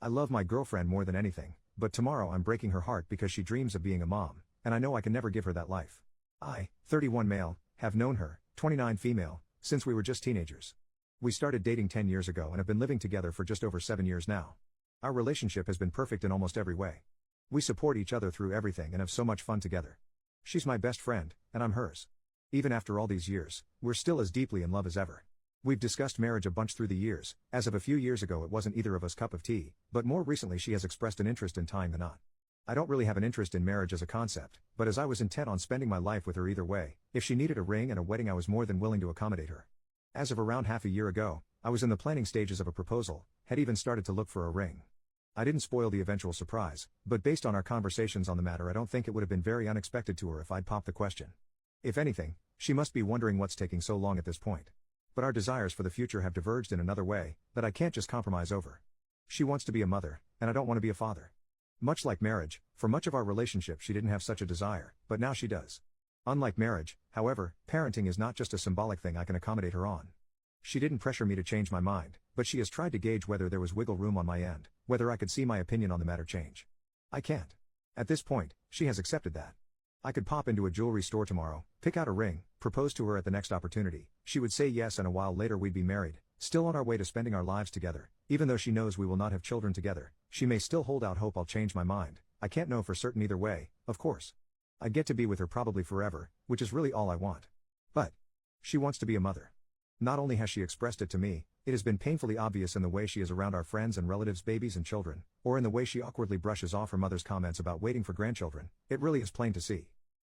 I love my girlfriend more than anything, but tomorrow I'm breaking her heart because she dreams of being a mom, and I know I can never give her that life. I, 31 male, have known her, 29 female, since we were just teenagers. We started dating 10 years ago and have been living together for just over 7 years now. Our relationship has been perfect in almost every way. We support each other through everything and have so much fun together. She's my best friend, and I'm hers. Even after all these years, we're still as deeply in love as ever. We've discussed marriage a bunch through the years. As of a few years ago it wasn't either of us cup of tea, but more recently she has expressed an interest in tying the knot. I don't really have an interest in marriage as a concept, but as I was intent on spending my life with her either way, if she needed a ring and a wedding I was more than willing to accommodate her. As of around half a year ago, I was in the planning stages of a proposal, had even started to look for a ring. I didn't spoil the eventual surprise, but based on our conversations on the matter I don't think it would have been very unexpected to her if I'd popped the question. If anything, she must be wondering what's taking so long at this point. But our desires for the future have diverged in another way, that I can't just compromise over. She wants to be a mother, and I don't want to be a father. Much like marriage, for much of our relationship she didn't have such a desire, but now she does. Unlike marriage, however, parenting is not just a symbolic thing I can accommodate her on. She didn't pressure me to change my mind, but she has tried to gauge whether there was wiggle room on my end, whether I could see my opinion on the matter change. I can't. At this point, she has accepted that. I could pop into a jewelry store tomorrow, pick out a ring, propose to her at the next opportunity, she would say yes and a while later we'd be married, still on our way to spending our lives together. Even though she knows we will not have children together, she may still hold out hope I'll change my mind. I can't know for certain either way, of course. I'd get to be with her probably forever, which is really all I want. But she wants to be a mother. Not only has she expressed it to me, it has been painfully obvious in the way she is around our friends and relatives' babies and children, or in the way she awkwardly brushes off her mother's comments about waiting for grandchildren. It really is plain to see.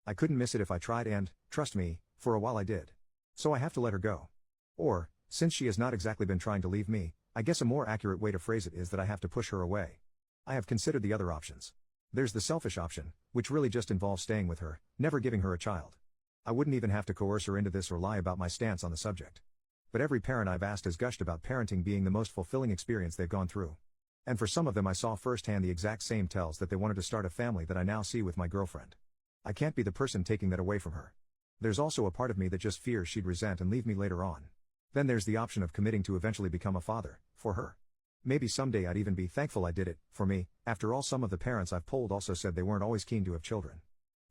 I couldn't miss it if I tried and, trust me, for a while I did. So I have to let her go. Or, since she has not exactly been trying to leave me, I guess a more accurate way to phrase it is that I have to push her away. I have considered the other options. There's the selfish option, which really just involves staying with her, never giving her a child. I wouldn't even have to coerce her into this or lie about my stance on the subject. But every parent I've asked has gushed about parenting being the most fulfilling experience they've gone through. And for some of them I saw firsthand the exact same tells that they wanted to start a family that I now see with my girlfriend. I can't be the person taking that away from her. There's also a part of me that just fears she'd resent and leave me later on. Then there's the option of committing to eventually become a father, for her. Maybe someday I'd even be thankful I did it, for me. After all, some of the parents I've polled also said they weren't always keen to have children.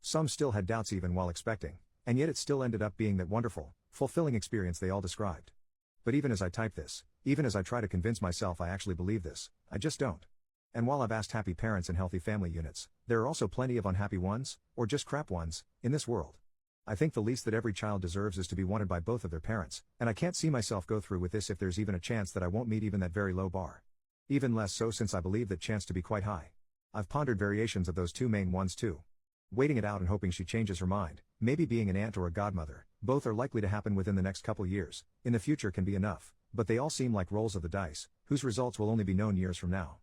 Some still had doubts even while expecting, and yet it still ended up being that wonderful, fulfilling experience they all described. But even as I type this, even as I try to convince myself I actually believe this, I just don't. And while I've asked happy parents and healthy family units, there are also plenty of unhappy ones, or just crap ones, in this world. I think the least that every child deserves is to be wanted by both of their parents, and I can't see myself go through with this if there's even a chance that I won't meet even that very low bar. Even less so since I believe that chance to be quite high. I've pondered variations of those two main ones too. Waiting it out and hoping she changes her mind, maybe being an aunt or a godmother, both are likely to happen within the next couple years, in the future can be enough, but they all seem like rolls of the dice, whose results will only be known years from now.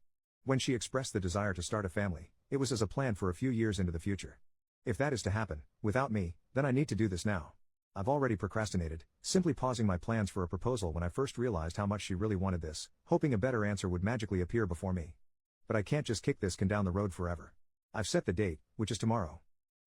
When she expressed the desire to start a family, it was as a plan for a few years into the future. If that is to happen, without me, then I need to do this now. I've already procrastinated, simply pausing my plans for a proposal when I first realized how much she really wanted this, hoping a better answer would magically appear before me. But I can't just kick this can down the road forever. I've set the date, which is tomorrow.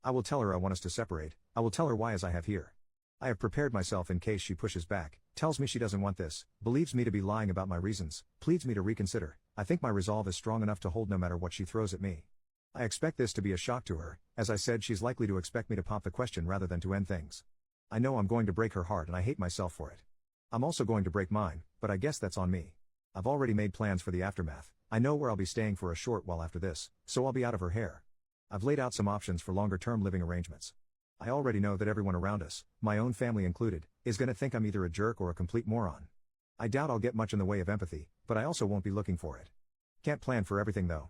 I will tell her I want us to separate, I will tell her why as I have here. I have prepared myself in case she pushes back, tells me she doesn't want this, believes me to be lying about my reasons, pleads me to reconsider. I think my resolve is strong enough to hold no matter what she throws at me. I expect this to be a shock to her. As I said, she's likely to expect me to pop the question rather than to end things. I know I'm going to break her heart and I hate myself for it. I'm also going to break mine, but I guess that's on me. I've already made plans for the aftermath. I know where I'll be staying for a short while after this, so I'll be out of her hair. I've laid out some options for longer-term living arrangements. I already know that everyone around us, my own family included, is going to think I'm either a jerk or a complete moron. I doubt I'll get much in the way of empathy, but I also won't be looking for it. Can't plan for everything though.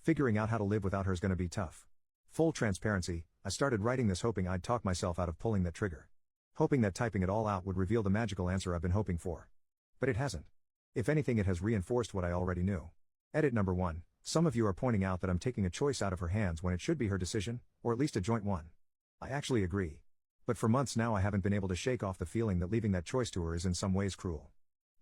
Figuring out how to live without her is going to be tough. Full transparency, I started writing this hoping I'd talk myself out of pulling that trigger. Hoping that typing it all out would reveal the magical answer I've been hoping for. But it hasn't. If anything, it has reinforced what I already knew. Edit number 1. Some of you are pointing out that I'm taking a choice out of her hands when it should be her decision, or at least a joint one. I actually agree. But for months now I haven't been able to shake off the feeling that leaving that choice to her is in some ways cruel.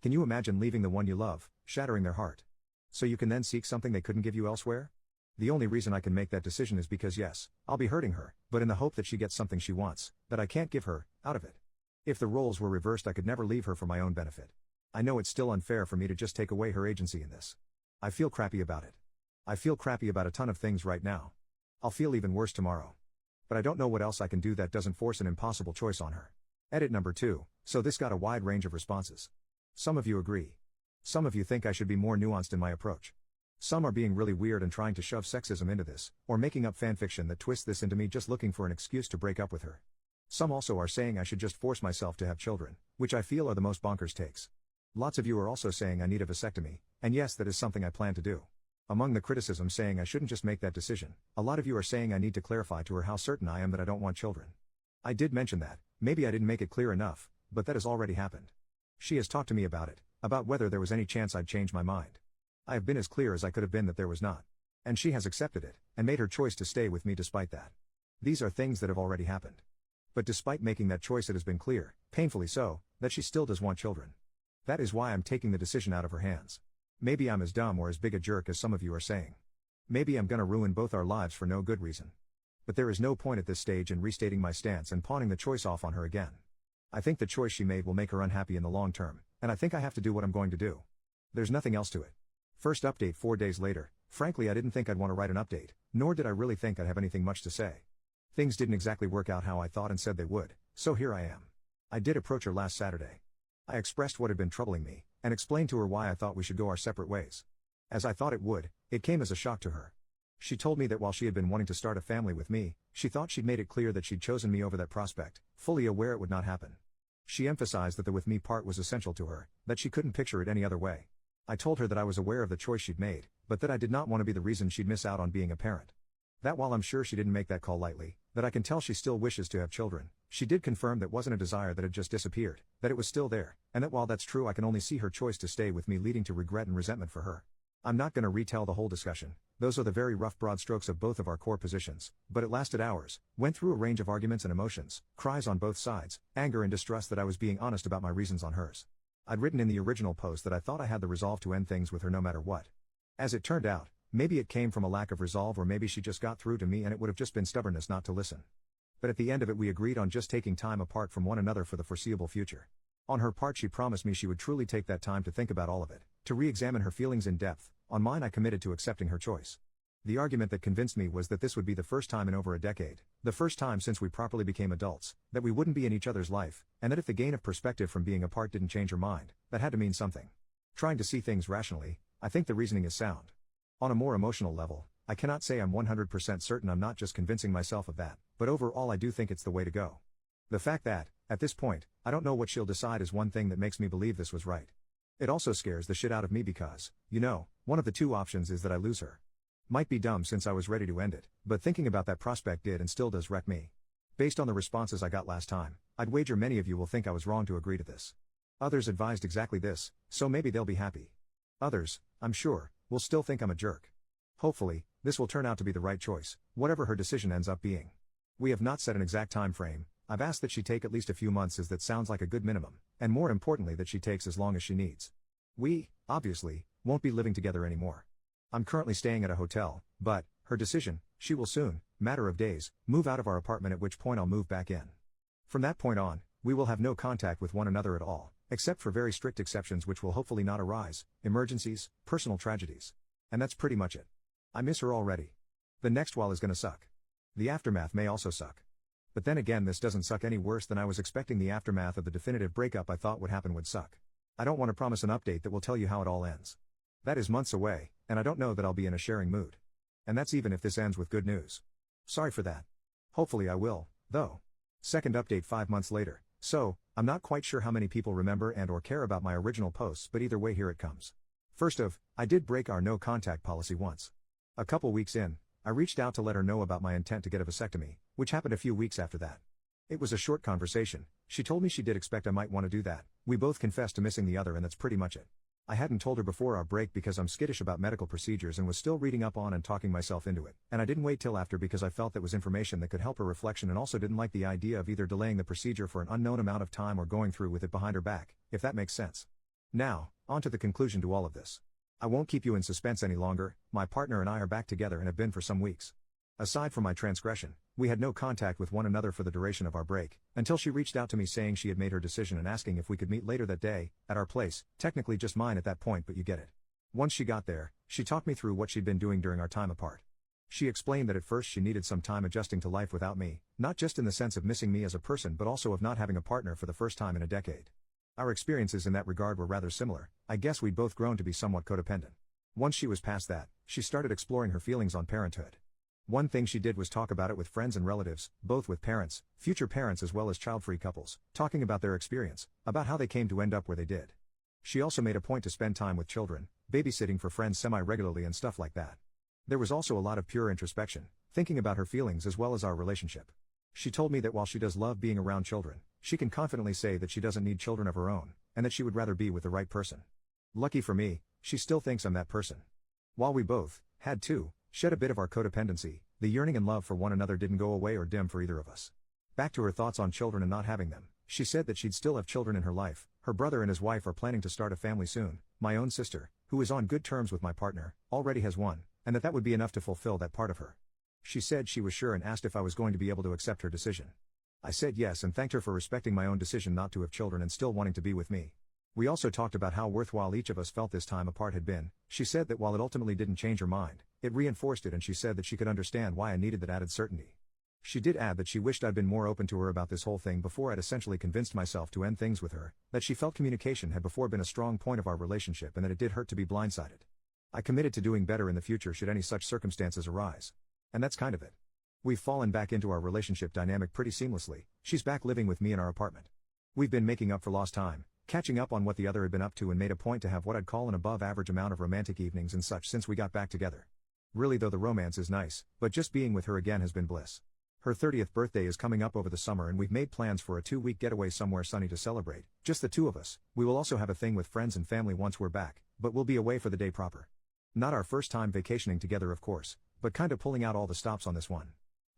Can you imagine leaving the one you love, shattering their heart? So you can then seek something they couldn't give you elsewhere? The only reason I can make that decision is because yes, I'll be hurting her, but in the hope that she gets something she wants, that I can't give her, out of it. If the roles were reversed I could never leave her for my own benefit. I know it's still unfair for me to just take away her agency in this. I feel crappy about it. I feel crappy about a ton of things right now. I'll feel even worse tomorrow. But I don't know what else I can do that doesn't force an impossible choice on her. Edit number 2, so this got a wide range of responses. Some of you agree. Some of you think I should be more nuanced in my approach. Some are being really weird and trying to shove sexism into this, or making up fanfiction that twists this into me just looking for an excuse to break up with her. Some also are saying I should just force myself to have children, which I feel are the most bonkers takes. Lots of you are also saying I need a vasectomy, and yes, that is something I plan to do. Among the criticism saying I shouldn't just make that decision, a lot of you are saying I need to clarify to her how certain I am that I don't want children. I did mention that, maybe I didn't make it clear enough, but that has already happened. She has talked to me about it, about whether there was any chance I'd change my mind. I have been as clear as I could have been that there was not. And she has accepted it, and made her choice to stay with me despite that. These are things that have already happened. But despite making that choice, it has been clear, painfully so, that she still does want children. That is why I'm taking the decision out of her hands. Maybe I'm as dumb or as big a jerk as some of you are saying. Maybe I'm gonna ruin both our lives for no good reason. But there is no point at this stage in restating my stance and pawning the choice off on her again. I think the choice she made will make her unhappy in the long term, and I think I have to do what I'm going to do. There's nothing else to it. First update 4 days later. Frankly, I didn't think I'd want to write an update, nor did I really think I'd have anything much to say. Things didn't exactly work out how I thought and said they would, so here I am. I did approach her last Saturday. I expressed what had been troubling me, and explained to her why I thought we should go our separate ways. As I thought it would, it came as a shock to her. She told me that while she had been wanting to start a family with me, she thought she'd made it clear that she'd chosen me over that prospect, fully aware it would not happen. She emphasized that the with me part was essential to her, that she couldn't picture it any other way. I told her that I was aware of the choice she'd made, but that I did not want to be the reason she'd miss out on being a parent. That while I'm sure she didn't make that call lightly, that I can tell she still wishes to have children, she did confirm that wasn't a desire that had just disappeared, that it was still there, and that while that's true I can only see her choice to stay with me leading to regret and resentment for her. I'm not gonna retell the whole discussion, those are the very rough broad strokes of both of our core positions, but it lasted hours, went through a range of arguments and emotions, cries on both sides, anger and distrust that I was being honest about my reasons on hers. I'd written in the original post that I thought I had the resolve to end things with her no matter what. As it turned out, maybe it came from a lack of resolve or maybe she just got through to me and it would have just been stubbornness not to listen. But at the end of it we agreed on just taking time apart from one another for the foreseeable future. On her part she promised me she would truly take that time to think about all of it, to re-examine her feelings in depth. On mine I committed to accepting her choice. The argument that convinced me was that this would be the first time in over a decade, the first time since we properly became adults, that we wouldn't be in each other's life, and that if the gain of perspective from being apart didn't change her mind, that had to mean something. Trying to see things rationally, I think the reasoning is sound. On a more emotional level, I cannot say I'm 100% certain I'm not just convincing myself of that, but overall I do think it's the way to go. The fact that, at this point, I don't know what she'll decide is one thing that makes me believe this was right. It also scares the shit out of me because, one of the two options is that I lose her. Might be dumb since I was ready to end it, but thinking about that prospect did and still does wreck me. Based on the responses I got last time, I'd wager many of you will think I was wrong to agree to this. Others advised exactly this, so maybe they'll be happy. Others, I'm sure, will still think I'm a jerk. Hopefully, this will turn out to be the right choice, whatever her decision ends up being. We have not set an exact time frame. I've asked that she take at least a few months as that sounds like a good minimum, and more importantly that she takes as long as she needs. We, obviously, won't be living together anymore. I'm currently staying at a hotel, but, her decision, she will soon, matter of days, move out of our apartment at which point I'll move back in. From that point on, we will have no contact with one another at all, except for very strict exceptions which will hopefully not arise, emergencies, personal tragedies. And that's pretty much it. I miss her already. The next while is gonna suck. The aftermath may also suck. But then again this doesn't suck any worse than I was expecting the aftermath of the definitive breakup I thought would happen would suck. I don't want to promise an update that will tell you how it all ends. That is months away, and I don't know that I'll be in a sharing mood. And that's even if this ends with good news. Sorry for that. Hopefully I will, though. Second update 5 months later. So, I'm not quite sure how many people remember and or care about my original posts, but either way here it comes. First of, I did break our no contact policy once. A couple weeks in, I reached out to let her know about my intent to get a vasectomy, which happened a few weeks after that. It was a short conversation. She told me she did expect I might want to do that. We both confessed to missing the other and that's pretty much it. I hadn't told her before our break because I'm skittish about medical procedures and was still reading up on and talking myself into it, and I didn't wait till after because I felt that was information that could help her reflection and also didn't like the idea of either delaying the procedure for an unknown amount of time or going through with it behind her back, if that makes sense. Now, on to the conclusion to all of this. I won't keep you in suspense any longer. My partner and I are back together and have been for some weeks. Aside from my transgression, we had no contact with one another for the duration of our break, until she reached out to me saying she had made her decision and asking if we could meet later that day, at our place, technically just mine at that point but you get it. Once she got there, She talked me through what she'd been doing during our time apart. She explained that at first she needed some time adjusting to life without me, not just in the sense of missing me as a person but also of not having a partner for the first time in a decade. Our experiences in that regard were rather similar. I guess we'd both grown to be somewhat codependent. Once she was past that, she started exploring her feelings on parenthood. One thing she did was talk about it with friends and relatives, both with parents, future parents as well as child-free couples, talking about their experience, about how they came to end up where they did. She also made a point to spend time with children, babysitting for friends semi-regularly and stuff like that. There was also a lot of pure introspection, thinking about her feelings as well as our relationship. She told me that while she does love being around children, she can confidently say that she doesn't need children of her own, and that she would rather be with the right person. Lucky for me, she still thinks I'm that person. While we both had to shed a bit of our codependency, the yearning and love for one another didn't go away or dim for either of us. Back to her thoughts on children and not having them, she said that she'd still have children in her life. Her brother and his wife are planning to start a family soon. My own sister, who is on good terms with my partner, already has one, and that would be enough to fulfill that part of her. She said she was sure and asked if I was going to be able to accept her decision. I said yes and thanked her for respecting my own decision not to have children and still wanting to be with me. We also talked about how worthwhile each of us felt this time apart had been. She said that while it ultimately didn't change her mind, it reinforced it, and she said that she could understand why I needed that added certainty. She did add that she wished I'd been more open to her about this whole thing before I'd essentially convinced myself to end things with her, that she felt communication had before been a strong point of our relationship and that it did hurt to be blindsided. I committed to doing better in the future should any such circumstances arise. And that's kind of it. We've fallen back into our relationship dynamic pretty seamlessly. She's back living with me in our apartment. We've been making up for lost time, catching up on what the other had been up to, and made a point to have what I'd call an above average amount of romantic evenings and such since we got back together. Really though, the romance is nice, but just being with her again has been bliss. Her 30th birthday is coming up over the summer and we've made plans for a 2-week getaway somewhere sunny to celebrate, just the two of us. We will also have a thing with friends and family once we're back, but we'll be away for the day proper. Not our first time vacationing together of course, but kinda pulling out all the stops on this one.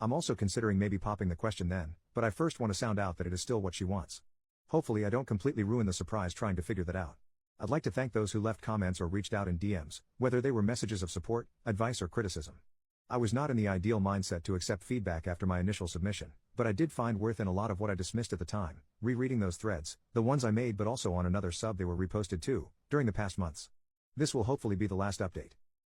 I'm also considering maybe popping the question then, but I first want to sound out that it is still what she wants. Hopefully I don't completely ruin the surprise trying to figure that out. I'd like to thank those who left comments or reached out in DMs, whether they were messages of support, advice or criticism. I was not in the ideal mindset to accept feedback after my initial submission, but I did find worth in a lot of what I dismissed at the time, rereading those threads, the ones I made but also on another sub they were reposted too, during the past months. This will hopefully be the last update.